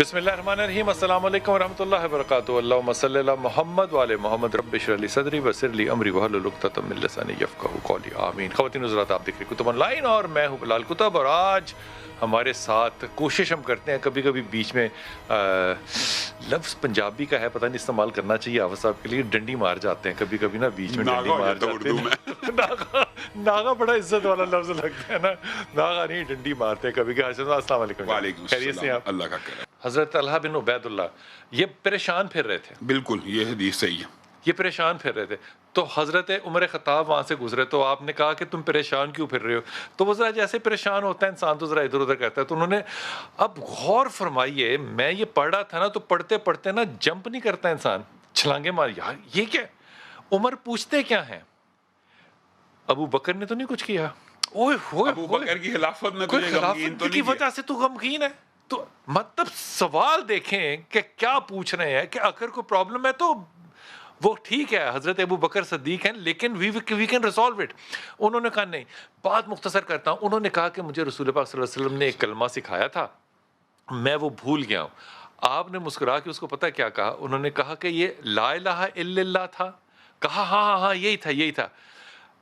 بسم اللہ الرحمن الرحیم، السلام علیکم ورحمۃ اللہ وبرکاتہ۔ اللہم صلی علی محمد وعلی محمد، رب اشرح لی صدری ویسر لی امری واحلل عقدۃ من لسانی یفقہوا قولی، آمین۔ خواتین حضرات، آپ دیکھ رہے ہیں کتب آن لائن اور میں ہوں بلال کتب، اور آج ہمارے ساتھ کوشش ہم کرتے ہیں کبھی کبھی بیچ میں لفظ پنجابی کا ہے، پتہ نہیں استعمال کرنا چاہیے آفت صاحب کے لیے، ڈنڈی مار جاتے ہیں کبھی کبھی نا، بیچ میں ڈنڈی مار جاتے ہیں۔ ناغا بڑا عزت والا لفظ لگتا ہے نا، ناغا نہیں ڈنڈی مارتے ہیں کبھی کبھی۔ السلام علیکم۔ وعلیکم السلام، اللہ کا کرم۔ حضرت طلحہ بن عبید اللہ یہ پریشان پھر رہے تھے، بالکل یہ حدیث صحیح ہے، یہ پریشان پھر رہے تھے، تو حضرت عمر خطاب وہاں سے گزرے تو آپ نے کہا کہ تم پریشان کیوں پھر رہے ہو؟ تو وہ ذرا جیسے پریشان ہوتا ہے انسان تو ذرا ادھر ادھر کرتا ہے، تو انہوں نے اب غور فرمائیے، میں یہ پڑھ رہا تھا نا تو پڑھتے پڑھتے نا جمپ نہیں کرتا انسان، چھلانگے مار، یار یہ کیا؟ عمر پوچھتے کیا ہیں؟ ابو بکر نے تو نہیں کچھ کیا؟ اوئے ہوئے، ابو بکر کی خلافت میں کوئی تجھے غمگین تو خلافت کی نہیں کیا؟ وجہ سے تو غمگین ہے؟ تو مطلب سوال دیکھیں کہ کیا پوچھ رہے ہیں، کہ اگر کوئی پرابلم ہے تو وہ ٹھیک ہے، حضرت ابو بکر صدیق ہیں، لیکن وی کین ریزالو اٹ۔ انہوں نے کہا نہیں، بات مختصر کرتا ہوں، انہوں نے کہا کہ مجھے رسول پاک صلی اللہ علیہ وسلم نے ایک کلمہ سکھایا تھا، میں وہ بھول گیا ہوں۔ آپ نے مسکرا کے اس کو پتہ کیا کہا؟ انہوں نے کہا کہ یہ لا الہ الا اللہ تھا۔ کہا ہاں یہی تھا یہی تھا۔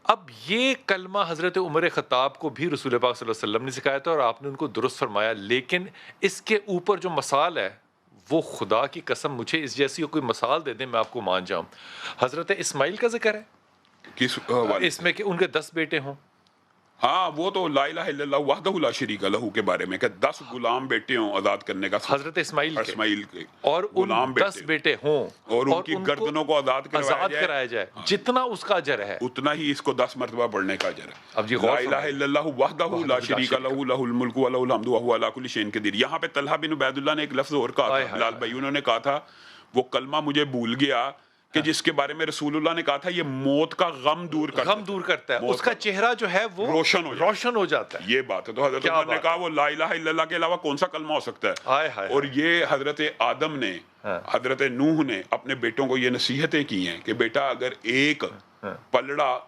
اب یہ کلمہ حضرت عمر خطاب کو بھی رسول پاک صلی اللہ علیہ وسلم نے سکھایا تھا اور آپ نے ان کو درست فرمایا، لیکن اس کے اوپر جو مثال ہے وہ خدا کی قسم مجھے اس جیسی کوئی مثال دے دیں میں آپ کو مان جاؤں۔ حضرت اسماعیل کا ذکر ہے کس حوالے اس میں کہ ان کے 10 بیٹے ہوں، ہاں وہ تو لا الہ الا اللہ وحدہ لا شریک لہ کے بارے میں کہ 10 غلام بیٹے ہوں آزاد کرنے کا، حضرت اسماعیل کے اور ان غلام 10 بیٹے ہوں اور ان کی گردنوں کو آزاد کرایا جائے، جتنا اس کا اجر ہے اتنا ہی اس کو 10 مرتبہ پڑھنے کا اجر ہے۔ اب جی لا غور الہ فرمائیں، الا اللہ وحدہ لا شریک لہ لہ الملک و لہ الحمد وہو علی کل شیء قدیر۔ یہاں پہ طلحہ بن عبید اللہ نے ایک لفظ اور کہا تھا بلال بھائی، انہوں نے کہا تھا وہ کلمہ مجھے بھول گیا کہ جس کے بارے میں رسول اللہ نے کہا تھا یہ موت کا غم دور کرتا ہے، اس کا چہرہ جو ہے وہ روشن ہو جاتا ہے۔ یہ بات ہے۔ تو حضرت عمر نے کہا وہ لا الہ الا اللہ کے علاوہ کون سا کلمہ ہو سکتا ہے؟ اور یہ حضرت آدم نے، حضرت نوح نے اپنے بیٹوں کو یہ نصیحتیں کی ہیں کہ بیٹا اگر ایک پلڑا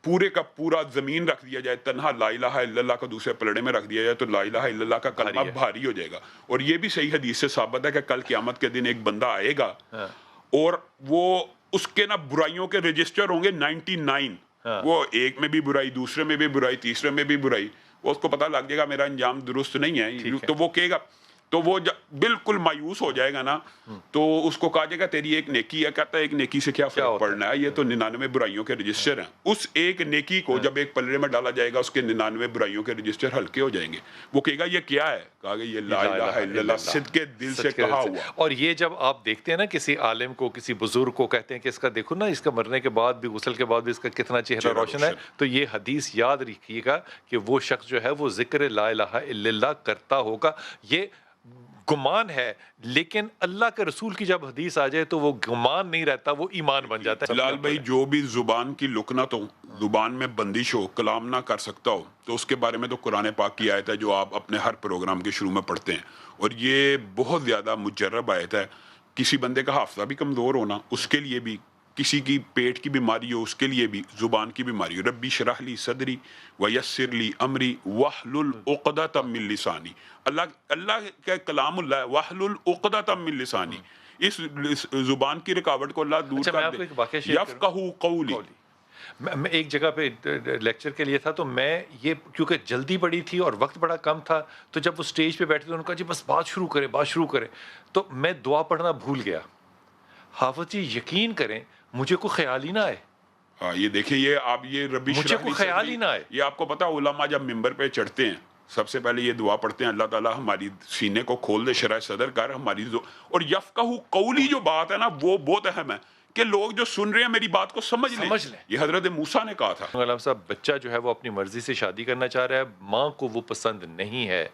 پورے کا پورا زمین رکھ دیا جائے، تنہا لا الہ الا اللہ کو دوسرے پلڑے میں رکھ دیا جائے تو لا الہ الا اللہ کا کلمہ بھاری ہو جائے گا۔ اور یہ بھی صحیح حدیث سے ثابت ہے کہ کل قیامت کے دن ایک بندہ آئے گا اور وہ اس کے نا برائیوں کے رجسٹر ہوں گے 99، وہ ایک میں بھی برائی، دوسرے میں بھی برائی، تیسرے میں بھی برائی، وہ اس کو پتہ لگ جائے گا میرا انجام درست نہیں ہے، تو وہ کہے گا، تو وہ بالکل مایوس ہو جائے گا نا، تو اس کو کہا جائے گا تیری ایک نیکی ہے، کہتا ہے ایک نیکی سے کیا فرق پڑنا ہے، یہ تو 99 برائیوں کے رجسٹر ہیں۔ اس ایک نیکی کو جب ایک پلڑے میں ڈالا جائے گا اس کے 99 برائیوں کے رجسٹر ہلکے ہو جائیں گے، وہ کہے گا یہ کیا ہے؟ کہا گا یہ لا الہ الا اللہ صدق دل سے کہا ہوا۔ اور یہ جب آپ دیکھتے ہیں نا کسی عالم کو، کسی بزرگ کو، کہتے ہیں کہ اس کا دیکھو نا، اس کا مرنے کے بعد بھی، غسل کے بعد بھی اس کا کتنا چہرہ روشن ہے، تو یہ حدیث یاد رکھیے گا کہ وہ شخص جو ہے وہ ذکر لا الہ الا اللہ کرتا ہوگا۔ یہ گمان ہے، لیکن اللہ کے رسول کی جب حدیث آ جائے تو وہ گمان نہیں رہتا، وہ ایمان بن جاتا ہے۔ بلال بھائی جو بھی زبان کی لکنت ہو، زبان میں بندش ہو، کلام نہ کر سکتا ہو، تو اس کے بارے میں تو قرآن پاک کی آیت ہے جو آپ اپنے ہر پروگرام کے شروع میں پڑھتے ہیں، اور یہ بہت زیادہ مجرب آیت ہے۔ کسی بندے کا حافظہ بھی کمزور ہونا، اس کے لیے بھی، کسی کی پیٹ کی بیماری ہو اس کے لیے بھی، زبان کی بیماری ہو، ربی اشرح لی صدری ویسر لی امری واحلل عقدۃ من لسانی، اللہ کا کلام اللہ ہے، واحلل عقدۃ من لسانی، اس زبان کی رکاوٹ کو اللہ دور کر دے، یفقہوا قولی۔ میں ایک جگہ پہ لیکچر کے لیے تھا، تو میں یہ کیونکہ جلدی بڑی تھی اور وقت بڑا کم تھا، تو جب وہ سٹیج پہ بیٹھے تو انہوں نے کہا جی بس بات شروع کریں، تو میں دعا پڑھنا بھول گیا۔ حافظ جی یقین کریں مجھے کوئی خیال ہی نہ آئے، ہاں یہ دیکھیں، یہ آپ یہ ربی مجھے کوئی خیال ہی نہ آئے۔ یہ آپ کو پتا علماء جب ممبر پہ چڑھتے ہیں سب سے پہلے یہ دعا پڑھتے ہیں، اللہ تعالیٰ ہماری سینے کو کھول دے، شرح صدر کر ہماری، اور یفقہوا قولی جو بات ہے نا وہ بہت اہم ہے کہ لوگ جو سن رہے ہیں میری بات کو سمجھ لیں۔ یہ حضرت موسیٰ نے کہا تھا۔ علامہ صاحب بچہ جو ہے وہ اپنی مرضی سے شادی کرنا چاہ رہا ہے، ماں کو وہ پسند نہیں ہے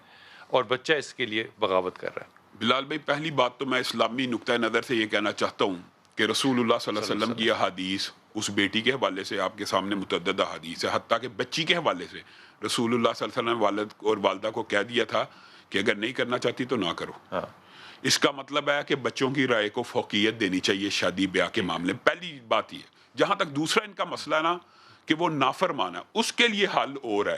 اور بچہ اس کے لیے بغاوت کر رہا ہے۔ بلال بھائی پہلی بات تو میں اسلامی نقطۂ نظر سے یہ کہنا چاہتا ہوں کہ رسول اللہ صلی اللہ علیہ وسلم کی احادیث، اس بیٹی کے حوالے سے آپ کے سامنے متعدد احادیث ہے، حتیٰ کہ بچی کے حوالے سے رسول اللہ صلی اللہ علیہ وسلم والد اور والدہ کو کہہ دیا تھا کہ اگر نہیں کرنا چاہتی تو نہ کرو۔ اس کا مطلب ہے کہ بچوں کی رائے کو فوقیت دینی چاہیے شادی بیاہ کے معاملے میں، پہلی بات یہ۔ جہاں تک دوسرا ان کا مسئلہ ہے نا کہ وہ نافرمان ہے، اس کے لیے حل اور ہے۔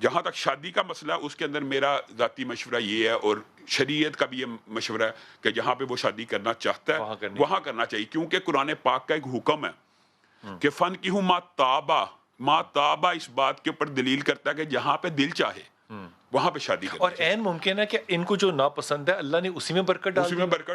جہاں تک شادی کا مسئلہ اس کے اندر میرا ذاتی مشورہ یہ ہے اور شریعت کا بھی یہ مشورہ ہے کہ جہاں پہ وہ شادی کرنا چاہتا ہے وہاں کرنا چاہیے، کیونکہ قرآن پاک کا ایک حکم ہے کہ فن کی ہوں ما تابا اس بات کے اوپر دلیل کرتا ہے کہ جہاں پہ دل چاہے وہاں پہ شادی کرنا اور عین ممکن ہے کہ ان کو جو ناپسند ہے اللہ نے اسی میں برکت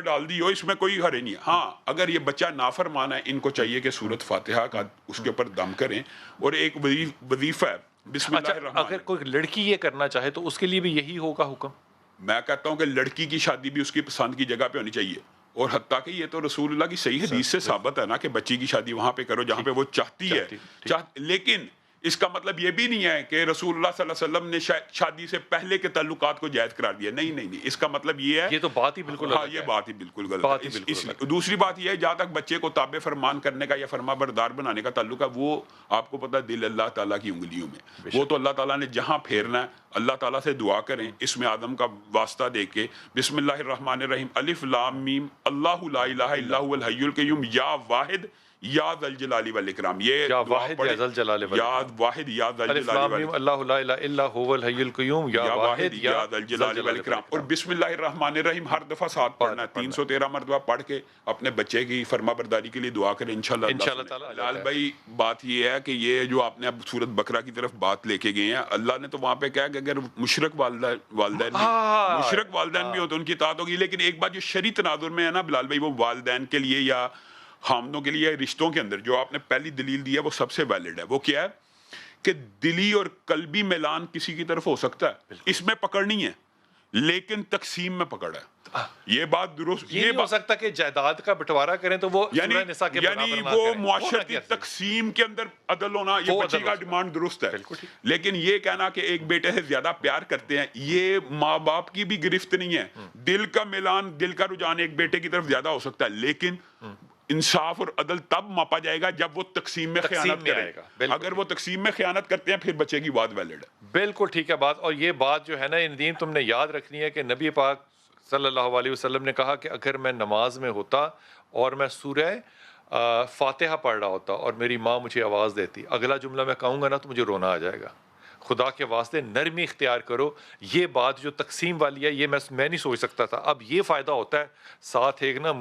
ڈال دی ہو، اس میں کوئی حرج نہیں ہے۔ ہاں اگر یہ بچہ نافرمان ہے ان کو چاہیے کہ سورۃ فاتحہ کا اس کے اوپر دم کریں، اور ایک وظیفہ ہے بسم اللہ الرحمن۔ اگر کوئی لڑکی یہ کرنا چاہے تو اس کے لیے بھی یہی ہوگا حکم؟ میں کہتا ہوں کہ لڑکی کی شادی بھی اس کی پسند کی جگہ پہ ہونی چاہیے، اور حتیٰ کہ یہ تو رسول اللہ کی صحیح حدیث سے ثابت ہے نا کہ بچی کی شادی وہاں پہ کرو جہاں پہ وہ چاہتی ہے۔ لیکن اس کا مطلب یہ بھی نہیں ہے کہ رسول اللہ صلی اللہ علیہ وسلم نے شادی سے پہلے کے تعلقات کو جائز قرار دیا، نہیں، اس کا مطلب یہ ہے، یہ تو بات ہی بالکل ہاں یہ بات ہی بالکل غلط ہے۔ دوسری بات یہ ہے جہاں تک بچے کو تابع فرمان کرنے کا یا فرما بردار بنانے کا تعلق ہے، وہ آپ کو پتہ ہے دل اللہ تعالیٰ کی انگلیوں میں، وہ تو اللہ تعالیٰ نے جہاں پھیرنا ہے اللہ تعالیٰ سے دعا کریں، اس میں آدم کا واسطہ دے کے بسم اللہ الرحمن الرحیم الف لام میم اللہ لا الہ الا هو الحی القیوم یا واحد یا ذل جلال والاکرام، یہ یا واحد یا ذل جلال والاکرام، یا واحد یا ذل جلال والاکرام، اللہ لا الہ الا هو الحی القیوم یا واحد یا ذل جلال والاکرام۔ اور بسم اللہ الرحمن الرحیم ہر دفعہ ساتھ پڑھنا ہے، 313 مرتبہ پڑھ کے اپنے بچے کی فرما برداری کے لیے دعا کریں، انشاءاللہ تعالی۔ لال بھائی بات یہ ہے کہ یہ جو آپ نے اب سورۃ بقرہ کی طرف بات لے کے گئے ہیں، اللہ نے تو وہاں پہ کہا کہ اگر مشرک والدین بھی ہوں تو ان کی اطاعت ہوگی، لیکن ایک بات جو شرعی تناظر میں ہے نا بلال بھائی، وہ والدین کے لیے یا خامدوں کے لیے رشتوں کے اندر جو آپ نے پہلی دلیل دی ہے وہ سب سے ویلڈ ہے۔ وہ کیا ہے کہ دلی اور قلبی میلان کسی کی طرف ہو سکتا ہے، اس میں پکڑ نہیں ہے، لیکن تقسیم میں پکڑ ہے۔ یہ بات درست، یہ نہیں ہو سکتا کہ جائیداد کا بٹوارا کریں تو وہ یعنی وہ معاشرتی تقسیم کے اندر عدل ہونا، یہ بچی کا ڈیمانڈ درست ہے، لیکن یہ کہنا کہ ایک بیٹے سے زیادہ پیار کرتے ہیں، یہ ماں باپ کی بھی گرفت نہیں ہے۔ دل کا میلان، دل کا رجحان ایک بیٹے کی طرف زیادہ ہو سکتا ہے، لیکن انصاف اور عدل تب ماپا جائے گا جب وہ تقسیم میں خیانت کرے۔ اگر وہ تقسیم میں خیانت کرتے ہیں پھر بچے کی بات ویلڈ ہے۔ بالکل ٹھیک ہے بات، اور یہ بات جو ہے نا ندیم تم نے یاد رکھنی ہے کہ نبی پاک صلی اللہ علیہ وسلم نے کہا کہ اگر میں نماز میں ہوتا اور میں سورہ فاتحہ پڑھ رہا ہوتا اور میری ماں مجھے آواز دیتی، اگلا جملہ میں کہوں گا نا تو مجھے رونا آ جائے گا۔ خدا کے واسطے نرمی اختیار کرو۔ یہ بات جو تقسیم والی ہے یہ میں نہیں سوچ سکتا تھا۔ اب یہ فائدہ ہوتا ہے ساتھ ایک نا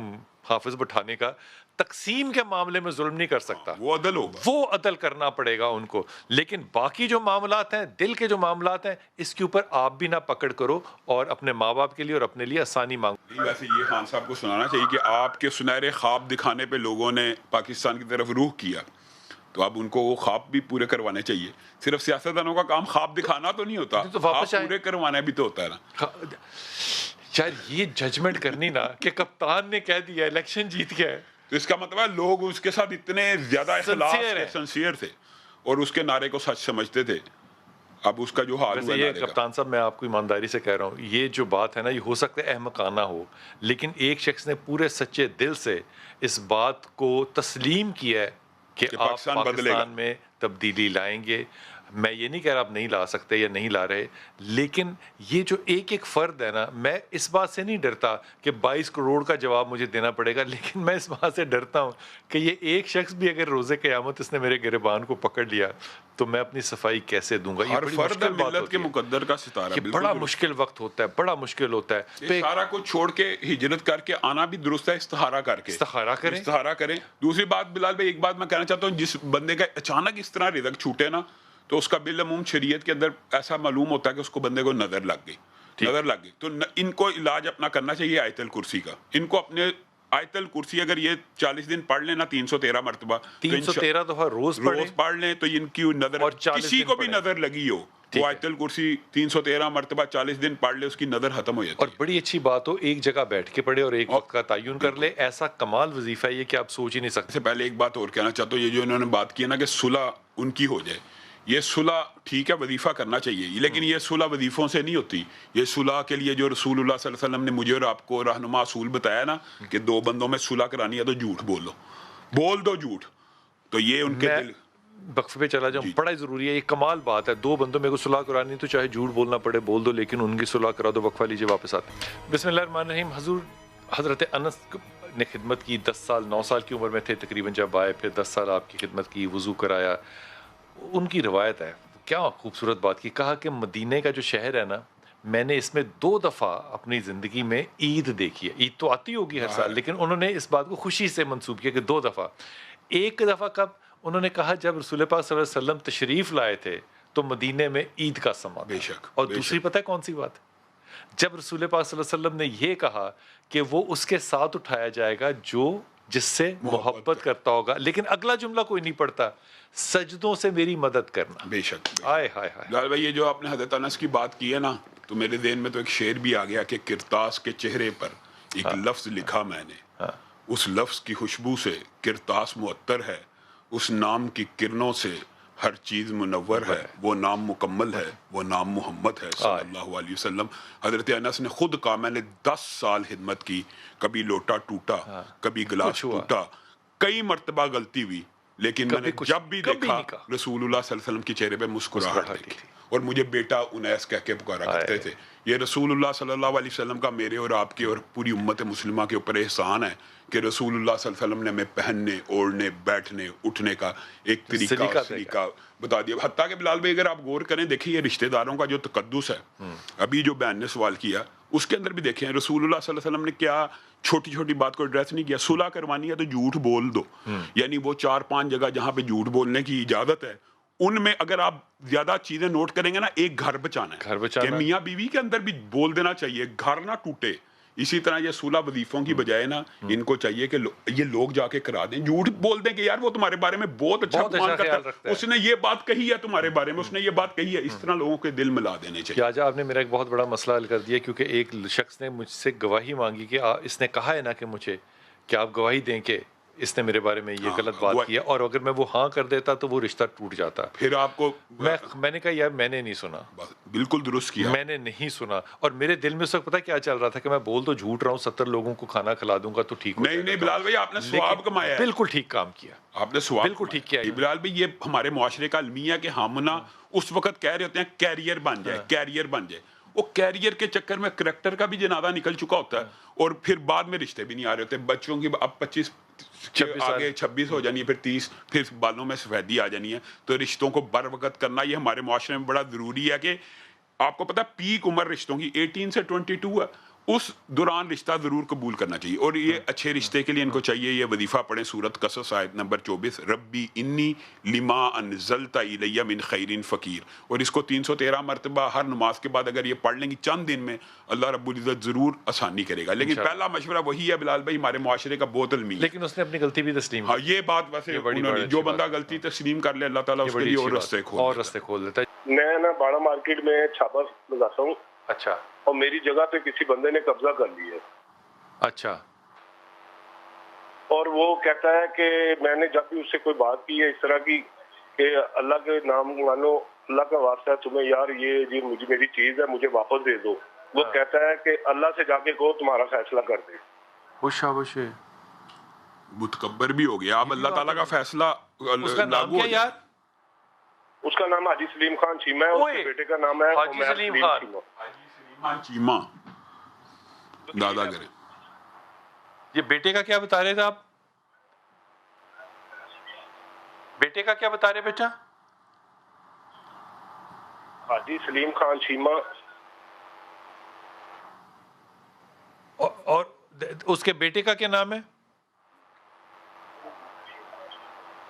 حافظ بٹھانے کا، تقسیم کے معاملے میں ظلم نہیں کر سکتا، وہ عدل ہوگا، وہ عدل کرنا پڑے گا ان کو، لیکن باقی جو معاملات ہیں، دل کے جو معاملات ہیں، اس کے اوپر آپ بھی نہ پکڑ کرو اور اپنے ماں باپ کے لیے اور اپنے لیے آسانی مانگو۔ ویسے یہ خان صاحب کو سنانا چاہیے کہ آپ کے سنہرے خواب دکھانے پہ لوگوں نے پاکستان کی طرف روح کیا، تو اب ان کو وہ خواب بھی پورے کروانے چاہیے۔ صرف سیاستدانوں کا کام خواب دکھانا تو نہیں ہوتا، خواب پورے کروانا بھی تو ہوتا ہے نا۔ یار یہ ججمنٹ کرنی نا کہ کپتان نے کہہ دیا الیکشن جیت گیا ہے، تو اس کا مطلب ہے لوگ اس کے ساتھ اتنے زیادہ اخلاص سے سنسیئر تھے اور اس کے نعرے کو سچ سمجھتے تھے۔ اب اس کا جو حال ہوا ہے کپتان صاحب، میں آپ کو ایمانداری سے کہہ رہا ہوں، یہ جو بات ہے نا یہ ہو سکتا ہے احمقانہ ہو، لیکن ایک شخص نے پورے سچے دل سے اس بات کو تسلیم کیا ہے کہ آپ پاکستان میں تبدیلی لائیں گے۔ میں یہ نہیں کہہ رہا آپ نہیں لا سکتے یا نہیں لا رہے، لیکن یہ جو ایک ایک فرد ہے نا، میں اس بات سے نہیں ڈرتا کہ 22 کروڑ کا جواب مجھے دینا پڑے گا، لیکن میں اس بات سے ڈرتا ہوں کہ یہ ایک شخص بھی اگر روز قیامت اس نے میرے گریبان کو پکڑ لیا تو میں اپنی صفائی کیسے دوں گا؟ یہ ہر فرد ملت کے مقدر کا ستارہ، یہ بڑا مشکل وقت ہوتا ہے، بڑا مشکل ہوتا ہے۔ سارا کچھ چھوڑ کے ہجرت کر کے آنا بھی درست ہے، استخارہ کر کے استخارہ کریں۔ دوسری بات بلال بھائی، ایک بات میں کہنا چاہتا ہوں، جس بندے کا اچانک اس طرح رزق چھوٹے نا تو اس کا بالعموم شریعت کے اندر ایسا معلوم ہوتا ہے کہ اس کو بندے کو نظر لگ گئی، تو ان کو علاج اپنا کرنا چاہیے آیت الکرسی کا۔ ان کو اپنے آیت الکرسی اگر یہ 40 دن پڑھ لیں نا 313 مرتبہ، 313 دفعہ روز پڑھ لیں تو ان کی نظر، کسی کو بھی نظر لگی ہو وہ آیت الکرسی 313 مرتبہ 40 دن پڑھ لے، اس کی نظر ختم ہو جاتی ہے۔ اور بڑی اچھی بات ہو ایک جگہ بیٹھ کے پڑھے اور ایک وقت کا تعین کر لے، ایسا کمال وظیفہ ہے یہ کہ آپ سوچ ہی نہیں سکتے۔ سے پہلے ایک بات اور کہنا چاہتا ہوں، یہ جو انہوں نے بات کی نا کہ صلح ان کی ہو جائے، یہ صلح ٹھیک ہے وظیفہ کرنا چاہیے، لیکن یہ صلح وظیفوں سے نہیں ہوتی۔ یہ صلح کے لیے جو رسول اللہ صلی اللہ علیہ وسلم نے مجھے اور آپ کو رہنما اصول بتایا نا کہ دو بندوں میں صلح کرانی ہے تو جھوٹ بول دو جھوٹ، تو یہ ان کے دل وقفے پہ چلا جاؤں، بڑا ضروری ہے، یہ کمال بات ہے۔ دو بندوں میں کو صلح کرانی تو چاہے جھوٹ بولنا پڑے بول دو، لیکن ان کی صلح کرا دو۔ وقفہ لیجیے، واپس آتے ہیں۔ بسم اللہ الرحمن الرحیم۔ حضرت انس نے خدمت کی، 10 سال 9 سال کی عمر میں تھے تقریباً جب آئے، پھر 10 سال آپ کی خدمت کی، وضو کرایا۔ ان کی روایت ہے، کیا خوبصورت بات کی. کہا کہ مدینے کا جو شہر ہے نا, میں نے اس میں 2 دفعہ اپنی زندگی میں عید دیکھی ہے. عید تو آتی ہوگی ہر سال, لیکن انہوں نے اس بات کو خوشی سے منسوب کیا کہ 2 دفعہ. ایک دفعہ کب؟ انہوں نے کہا جب رسول پاک صلی اللہ علیہ وسلم تشریف لائے تھے تو مدینے میں عید کا سما تھا. بے شک. اور دوسری پتہ ہے کون سی بات؟ جب رسول پاک صلی اللہ علیہ وسلم نے یہ کہا کہ وہ اس کے ساتھ اٹھایا جائے گا جو جس سے محبت کرتا ہوگا, لیکن اگلا جملہ کوئی نہیں پڑھتا, سجدوں سے میری مدد کرنا. بے شک. آئے ہائے ہائے. بلال بھائی, یہ جو آپ نے حضرت انس کی بات کی ہے نا, تو میرے ذہن میں تو ایک شعر بھی آ گیا کہ کرتاس کے چہرے پر ایک لفظ لکھا میں نے, اس لفظ کی خوشبو سے کرتاس معطر ہے, اس نام کی کرنوں سے ہر چیز منور ہے, وہ نام مکمل ہے, وہ نام محمد ہے صلی اللہ علیہ وسلم. حضرت انس نے خود کہا میں نے 10 سال خدمت کی, کبھی لوٹا ٹوٹا, کبھی گلاس ٹوٹا, کئی مرتبہ غلطی ہوئی, لیکن میں نے جب بھی دیکھا رسول اللہ صلی اللہ علیہ وسلم کے چہرے پہ مسکراہٹ دیکھی, اور مجھے بیٹا انیس کہہ کے پکارا کرتے تھے. یہ رسول اللہ صلی اللہ علیہ وسلم کا میرے اور آپ کے اور پوری امت مسلمہ کے اوپر احسان ہے کہ رسول اللہ صلی اللہ علیہ وسلم نے ہمیں پہننے, اوڑھنے, بیٹھنے, اٹھنے کا ایک طریقہ بتا دیا. حتیٰ کہ بلال بھائی اگر آپ غور کریں, دیکھیں یہ رشتہ داروں کا جو تقدس ہے, ابھی جو بہن نے سوال کیا اس کے اندر بھی دیکھیں رسول اللہ صلی اللہ علیہ وسلم نے کیا چھوٹی چھوٹی بات کو ایڈریس نہیں کیا. صلح کروانی ہے تو جھوٹ بول دو, یعنی وہ 4-5 جگہ جہاں پہ جھوٹ بولنے کی اجازت ہے ان میں اگر آپ زیادہ چیزیں نوٹ کریں گے نا, ایک گھر بچانا ہے کہ میاں بیوی کے اندر بھی بول دینا چاہیے, گھر نہ ٹوٹے. اسی طرح یہ صلح وظیفوں کی بجائے نا ان کو چاہیے کہ یہ لوگ جا کے کرا دیں, جھوٹ بول دیں کہ یار وہ تمہارے بارے میں بہت اچھا گمان کرتا ہے, اس نے یہ بات کہی ہے تمہارے بارے میں, اس نے یہ بات کہی ہے. اس طرح لوگوں کے دل ملا دینے چاہیے. آج آپ نے میرا ایک بہت بڑا مسئلہ حل کر دیا, کیونکہ ایک شخص نے مجھ سے گواہی مانگی کہ اس نے کہا ہے نا کہ مجھے کہ آپ گواہی دیں کہ اس نے میرے بارے میں یہ غلط بات کی ہے, اور اگر میں وہ ہاں کر دیتا تو وہ رشتہ ٹوٹ جاتا. پھر آپ کو میں نے کہا یار میں نے نہیں سنا. بالکل درست کیا, میں نے نہیں سنا. اور میرے دل میں اس وقت پتا کیا چل رہا تھا کہ میں بول تو جھوٹ رہا ہوں, 70 لوگوں کو کھانا کھلا دوں گا تو ٹھیک ہو جائے گا. نہیں بلال بھائی آپ نے ثواب کمایا ہے. بالکل ٹھیک کام کیا آپ نے ثواب بالکل ٹھیک کیا. بلال بھائی یہ ہمارے معاشرے کا المیہ ہے کہ ہم نا اس وقت کہہ رہے ہوتے ہیں کیریئر بن جائے, کیریئر بن جائے. وہ کیریئر کے چکر میں کریکٹر کا بھی جنازہ نکل چکا ہوتا ہے, اور پھر بعد میں رشتے بھی نہیں آ رہے ہوتے. بچوں کی اب 25 آگے 26 ہو جانی ہے, پھر 30, پھر بالوں میں سفیدی آ جانی ہے. تو رشتوں کو بر وقت کرنا یہ ہمارے معاشرے میں بڑا ضروری ہے. کہ آپ کو پتا پیک عمر رشتوں کی 18 سے 22 ہے, اس دوران رشتہ ضرور قبول کرنا چاہیے. اور یہ اچھے رشتے کے لیے ان کو چاہیے یہ وظیفہ پڑھیں, سورۃ قصص آیت نمبر 24, ربی انی لما انزلت الی من خیر فقیر. اور اس کو 313 مرتبہ ہر نماز کے بعد اگر یہ پڑھ لیں گے چند دن میں, اللہ رب العزت ضرور آسانی کرے گا. لیکن پہلا مشورہ وہی ہے بلال بھائی, ہمارے معاشرے کا بہت المیہ, لیکن اس نے اپنی غلطی بھی تسلیم. ہاں یہ بات ویسے جو بندہ غلطی تسلیم کر لے اللہ تعالیٰ اس کے لیے اور رستے کھول دیتا ہے. میں نا باڑا مارکیٹ میں چھاپا لگاتا ہوں. اچھا. اور میری جگہ پہ کسی بندے نے قبضہ کر لیا ہے. اچھا. اور وہ کہتا ہے کہ میں نے جب بھی اس سے کوئی بات کی ہے اس طرح کی کہ اللہ کے نام مانو, اللہ کا واسطہ ہے تمہیں یار یہ مجھے میری چیز ہے مجھے واپس دے دو, وہ کہتا ہے کہ اللہ سے جا کے کہو تمہارا فیصلہ کر دے. خوش متکبر بھی ہو گیا. اب اللہ تعالیٰ کا فیصلہ لاگو ہو جائے. اس کا نام حاجی سلیم خان چیمہ ہے, اس کے بیٹے کا نام ہے حاجی سلیم خان چیمہ. دادا کرے. یہ بیٹے کا کیا بتا رہے تھے آپ؟ بیٹے کا کیا بتا رہے بیٹا؟ حاجی سلیم خان چیمہ. اور اس کے بیٹے کا کیا نام ہے؟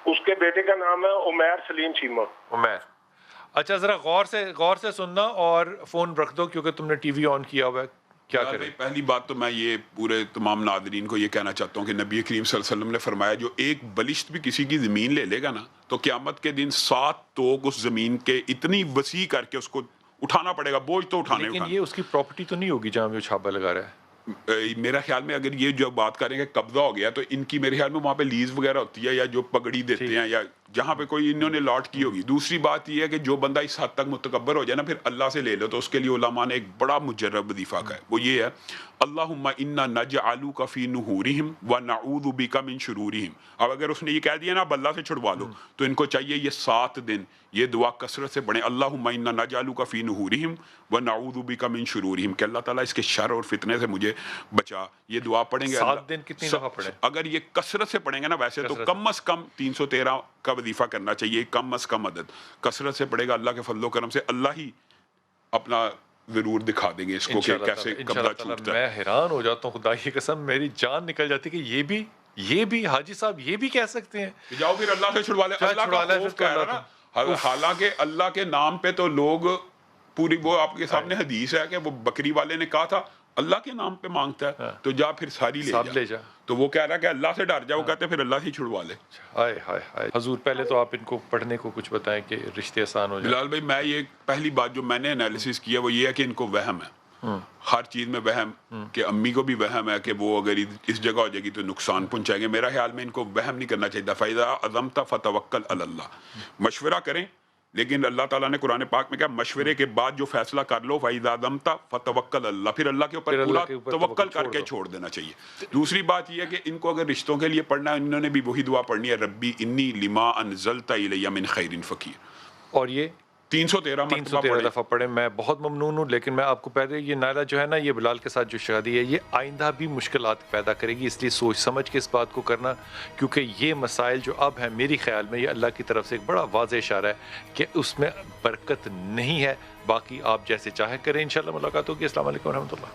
اس کے بیٹے کا نام ہے عمیر سلیم چیمہ. عمیر. اچھا ذرا غور سے سننا اور فون رکھ دو کیونکہ تم نے ٹی وی آن کیا ہوا ہے. کیا کریں؟ پہلی بات تو میں یہ پورے تمام ناظرین کو یہ کہنا چاہتا ہوں کہ نبی کریم صلی اللہ علیہ وسلم نے فرمایا جو ایک بلشت بھی کسی کی زمین لے لے گا نا تو قیامت کے دن 7 توق اس زمین کے اتنی وسیع کر کے اس کو اٹھانا پڑے گا, بوجھ تو اٹھانے. لیکن یہ اس کی پراپرٹی تو نہیں ہوگی جہاں وہ چھاپا لگا رہا ہے. میرا خیال میں اگر یہ جو بات کریں کہ قبضہ ہو گیا تو ان کی میرے خیال میں وہاں پہ لیز وغیرہ ہوتی ہے یا جو پگڑی دیتے ہیں یا جہاں پہ کوئی انہوں نے لاٹ کی ہوگی. دوسری بات یہ ہے کہ جو بندہ اس حد تک متکبر ہو جائے نا پھر اللہ سے لے لو, تو اس کے لیے علماء نے ایک بڑا مجرب وظیفہ کا ہے, وہ یہ ہے اللہم انا نجعلک فی نحورہم ونعوذ بک من شرورہم. اب اگر اس نے یہ کہہ دیا نا اب اللہ سے چھڑوا دو تو ان کو چاہیے یہ 7 دن یہ دعا کثرت سے پڑھیں, اللہم انا نجعلک فی نحورہم ونعوذ بک من شرورہم, کہ اللہ تعالیٰ اس کے شر اور فتنے سے مجھے بچا. یہ دعا پڑھیں گے 7 دن کتنی دفعہ پڑھیں؟ اگر یہ کثرت سے پڑھیں گے نا, ویسے تو کم از کم 313 کا وظیفہ کرنا چاہیے کم از کم عدد, کثرت سے پڑھے گا, اللہ کے فضل و کرم سے اللہ ہی اپنا ضرور دکھا دیں گے اس کو کہ کیسے قبضہ چھوٹتا ہے. میں حیران ہو جاتا ہوں, خدا کی قسم میری جان نکل جاتی کہ یہ بھی حاجی صاحب یہ بھی کہہ سکتے ہیں کہ جاؤ پھر اللہ سے چھڑوا لے. اللہ کا خوف کہہ رہا نا, حالانکہ اللہ کے نام پہ تو لوگ پوری, وہ آپ کے سامنے حدیث ہے کہ وہ بکری والے نے کہا تھا اللہ کے نام پہ مانگتا ہے تو جا پھر ساری لے جا, تو وہ کہہ رہا ہے کہ اللہ سے ڈر جا, وہ کہتے ہیں پھر اللہ ہی چھڑوا لے. ہائے ہائے ہائے. حضور پہلے تو آپ ان کو پڑھنے کو کچھ بتائیں کہ رشتے آسان ہو جائیں. بلال بھائی میں یہ پہلی بات جو میں نے انالیسس کیا وہ یہ ہے کہ ان کو وہم ہے, ہر چیز میں وہم, کہ امی کو بھی وہم ہے کہ وہ اگر اس جگہ ہو جائے گی تو نقصان پہنچائیں گے. میرا خیال میں ان کو وہم نہیں کرنا چاہیے. فَإِذَا عَزَمْتَ فَتَوَكَّلْ عَلَى اللَّهِ, مشورہ کریں, لیکن اللہ تعالیٰ نے قرآن پاک میں کہا مشورے کے بعد جو فیصلہ کر لو فَإِذَا عَزَمْتَ فَتَوَكَّلْ عَلَى اللَّهِ, پھر اللہ کے اوپر پورا توکل کر کے چھوڑ دینا چاہیے. دوسری بات یہ ہے کہ ان کو اگر رشتوں کے لیے پڑھنا ہے, انہوں نے بھی وہی دعا پڑھنی ہے, ربی انی لما انزلت الی من خیر فقیر, اور یہ 313 دفعہ پڑھیں. میں بہت ممنون ہوں, لیکن میں آپ کو پہلے یہ نائلہ جو ہے نا, یہ بلال کے ساتھ جو شادی ہے یہ آئندہ بھی مشکلات پیدا کرے گی, اس لیے سوچ سمجھ کے اس بات کو کرنا, کیونکہ یہ مسائل جو اب ہیں میری خیال میں یہ اللہ کی طرف سے ایک بڑا واضح اشارہ ہے کہ اس میں برکت نہیں ہے. باقی آپ جیسے چاہے کریں, انشاءاللہ ملاقات ہوگی. السلام علیکم ورحمۃ اللہ.